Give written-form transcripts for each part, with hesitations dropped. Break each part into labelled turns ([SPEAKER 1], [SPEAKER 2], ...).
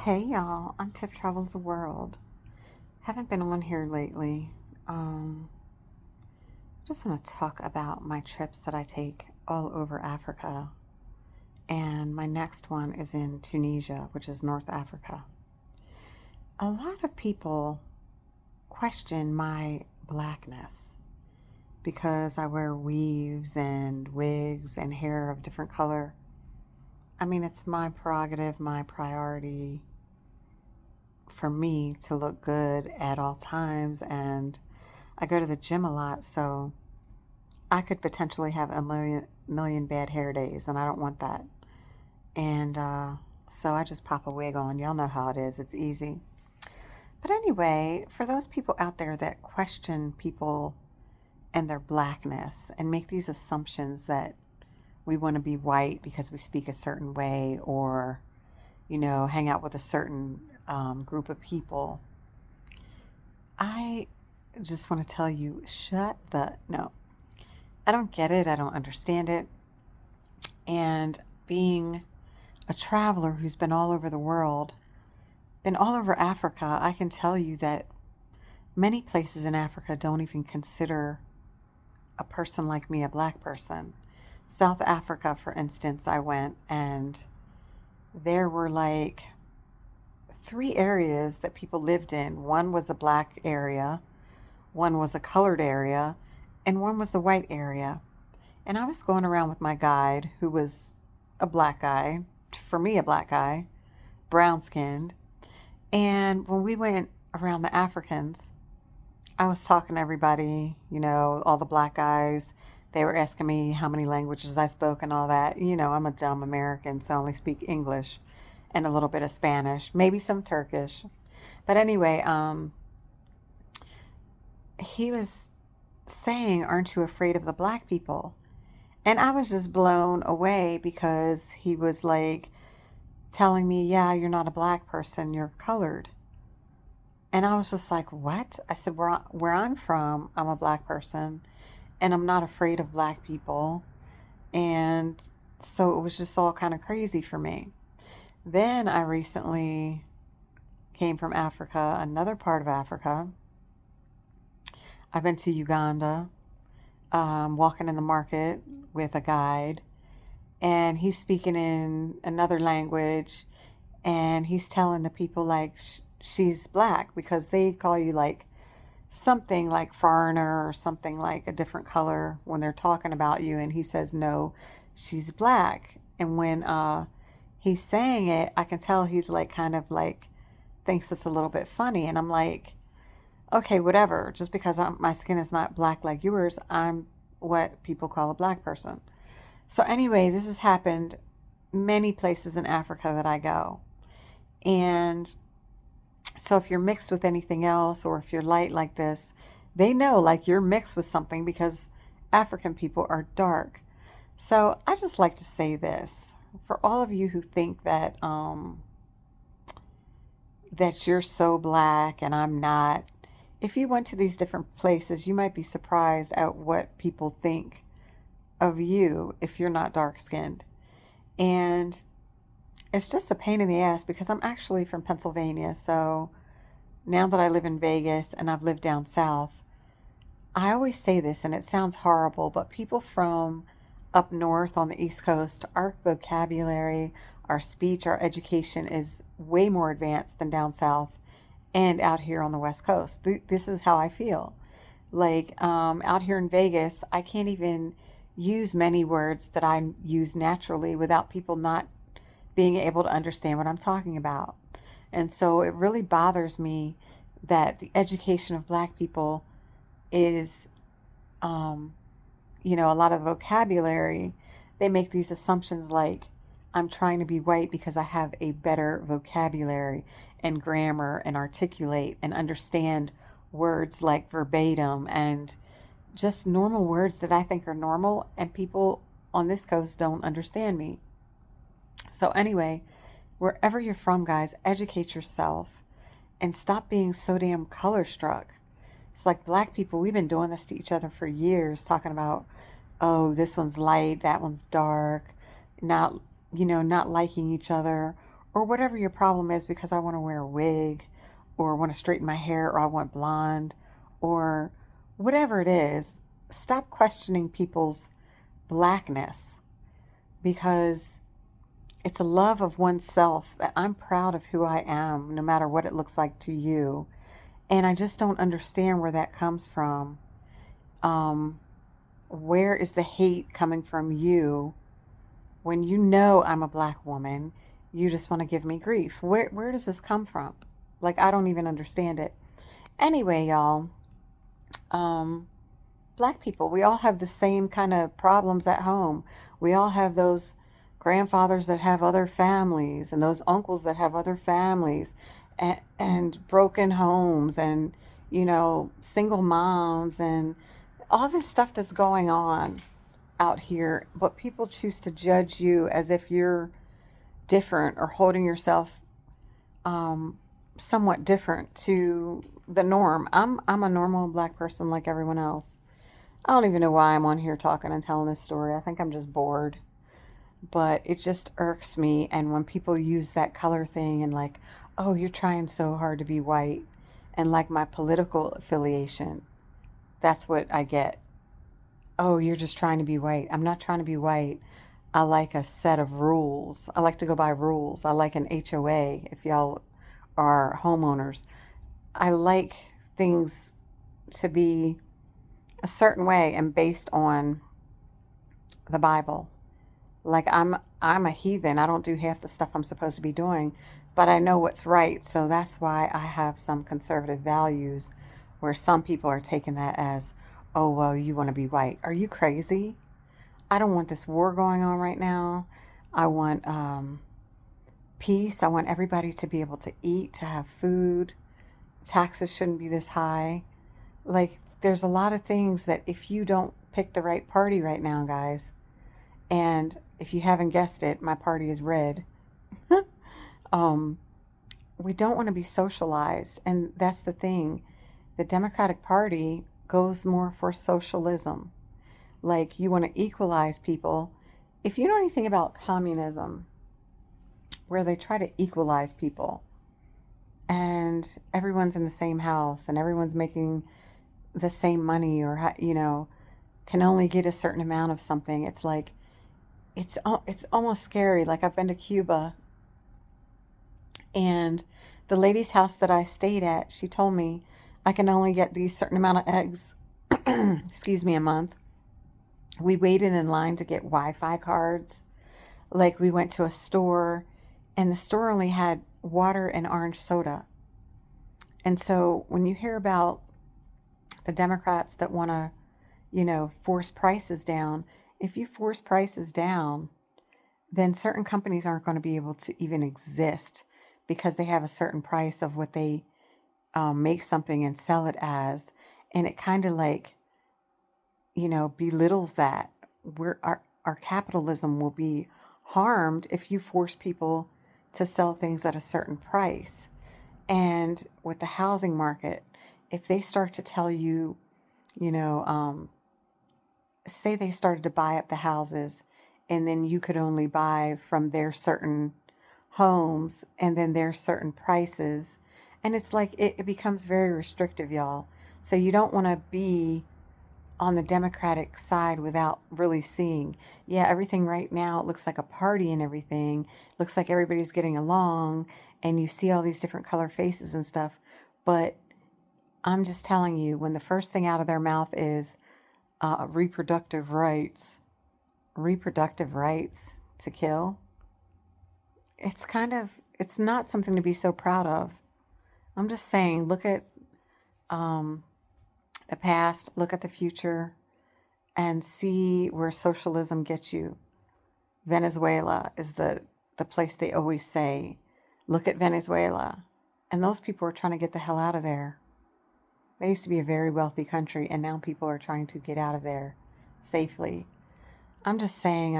[SPEAKER 1] Hey y'all, I'm Tiff Travels the World. Haven't been on here lately. Just want to talk about my trips that I take all over Africa. And my next one is in Tunisia, which is North Africa. A lot of people question my blackness because I wear weaves and wigs and hair of different color. I mean, it's my prerogative, my priority for me to look good at all times, and I go to the gym a lot, so I could potentially have a million bad hair days, and I don't want that. And so I just pop a wig on. Y'all know how it is. It's easy. But anyway, for those people out there that question people and their blackness and make these assumptions that we want to be white because we speak a certain way, or hang out with a certain group of people, I just want to tell you, shut the no. I don't get it. I don't understand it. And being a traveler who's been all over the world, been all over Africa, I can tell you that many places in Africa don't even consider a person like me a black person. South Africa, for instance, I went, and there were like three areas that people lived in. One was a black area, one was a colored area, and one was the white area. And I was going around with my guide, who was a black guy, for me, a black guy, brown skinned. And when we went around the Africans, I was talking to everybody, all the black guys. They were asking me how many languages I spoke and all that. I'm a dumb American, so I only speak English and a little bit of Spanish, maybe some Turkish. But anyway, he was saying, "Aren't you afraid of the black people?" And I was just blown away because he was like telling me, "Yeah, you're not a black person, you're colored." And I was just like, "What?" I said, "Where I'm from, I'm a black person, and I'm not afraid of black people." And so it was just all kind of crazy for me. Then I recently came from Africa, another part of Africa. I've been to Uganda, walking in the market with a guide, and he's speaking in another language, and he's telling the people like she's black because they call you like something like foreigner or something like a different color when they're talking about you, and he says no, she's black. And when he's saying it, I can tell he's like kind of like thinks it's a little bit funny, and I'm like, okay, whatever. Just because my skin is not black like yours, I'm what people call a black person. So anyway, this has happened many places in Africa that I go. And so if you're mixed with anything else, or if you're light like this, they know like you're mixed with something because African people are dark. So I just like to say this for all of you who think that you're so black and I'm not. If you went to these different places, you might be surprised at what people think of you if you're not dark skinned. And it's just a pain in the ass because I'm actually from Pennsylvania. So now that I live in Vegas and I've lived down south, I always say this and it sounds horrible, but people from up north on the East Coast, our vocabulary, our speech, our education is way more advanced than down south and out here on the West Coast. This is how I feel. Like out here in Vegas, I can't even use many words that I use naturally without people not being able to understand what I'm talking about. And so it really bothers me that the education of black people is, um, a lot of vocabulary. They make these assumptions like I'm trying to be white because I have a better vocabulary and grammar and articulate and understand words like verbatim and just normal words that I think are normal, and people on this coast don't understand me. So, anyway, wherever you're from, guys, educate yourself and stop being so damn color struck. It's like black people, we've been doing this to each other for years, talking about, oh, this one's light, that one's dark, not, not liking each other, or whatever your problem is, because I want to wear a wig or want to straighten my hair or I want blonde or whatever it is, stop questioning people's blackness, because it's a love of oneself that I'm proud of who I am, no matter what it looks like to you. And I just don't understand where that comes from. Um, where is the hate coming from you when you know I'm a black woman? You just want to give me grief. Where does this come from? Like, I don't even understand it. Anyway, y'all, um, black people, we all have the same kind of problems at home. We all have those grandfathers that have other families and those uncles that have other families, and broken homes, and, single moms, and all this stuff that's going on out here. But people choose to judge you as if you're different or holding yourself um, somewhat different to the norm. I'm a normal black person like everyone else. I don't even know why I'm on here talking and telling this story. I think I'm just bored. But it just irks me. And when people use that color thing and, like, oh, you're trying so hard to be white, and like my political affiliation, that's what I get. Oh, you're just trying to be white. I'm not trying to be white. I like a set of rules. I like to go by rules. I like an HOA if y'all are homeowners. I like things to be a certain way and based on the Bible. Like, I'm a heathen. I don't do half the stuff I'm supposed to be doing, but I know what's right. So that's why I have some conservative values, where some people are taking that as, oh, well, you want to be white. Are you crazy? I don't want this war going on right now. I want peace. I want everybody to be able to eat, to have food. Taxes shouldn't be this high. Like, there's a lot of things that if you don't pick the right party right now, guys, and if you haven't guessed it, my party is red. um, we don't want to be socialized. And that's the thing. The Democratic Party goes more for socialism. Like, you want to equalize people. If you know anything about communism, where they try to equalize people and everyone's in the same house and everyone's making the same money, or, can only get a certain amount of something, it's like, it's almost scary. Like, I've been to Cuba, and the lady's house that I stayed at, she told me I can only get these certain amount of eggs, excuse me, a month. We waited in line to get Wi-Fi cards. Like, we went to a store, and the store only had water and orange soda. And so when you hear about the Democrats that want to, force prices down, if you force prices down, then certain companies aren't going to be able to even exist, because they have a certain price of what they make something and sell it as. And it kind of, like, belittles that. Our capitalism will be harmed if you force people to sell things at a certain price. And with the housing market, if they start to tell you, you know, say they started to buy up the houses, and then you could only buy from their certain homes and then their certain prices. And it's like, it becomes very restrictive, y'all. So you don't want to be on the Democratic side without really seeing, yeah, everything right now, it looks like a party and everything. Looks like everybody's getting along, and you see all these different color faces and stuff. But I'm just telling you, when the first thing out of their mouth is reproductive rights to kill, it's not something to be so proud of. I'm just saying, look at um, the past, look at the future, and see where socialism gets you. Venezuela is the place they always say, look at Venezuela. And those people are trying to get the hell out of there. They used to be a very wealthy country, and now people are trying to get out of there safely. I'm just saying,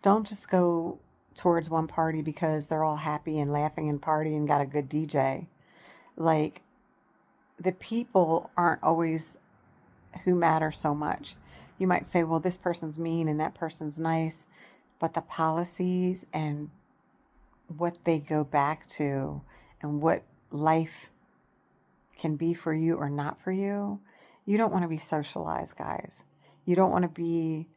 [SPEAKER 1] don't just go towards one party because they're all happy and laughing and partying and got a good DJ. Like, the people aren't always who matter so much. You might say, well, this person's mean and that person's nice, but the policies and what they go back to and what life can be for you or not for you, you don't want to be socialized, guys. You don't want to be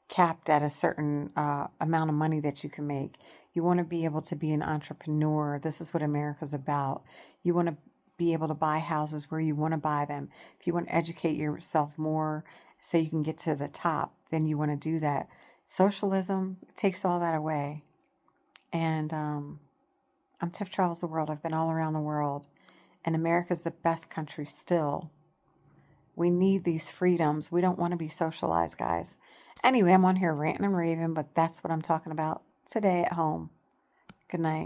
[SPEAKER 1] capped at a certain amount of money that you can make. You want to be able to be an entrepreneur. This is what America's about. You want to be able to buy houses where you want to buy them. If you want to educate yourself more so you can get to the top, then you want to do that. Socialism takes all that away. And I'm Tiff Travels the World. I've been all around the world. And America's the best country still. We need these freedoms. We don't want to be socialized, guys. Anyway, I'm on here ranting and raving, but that's what I'm talking about today at home. Good night.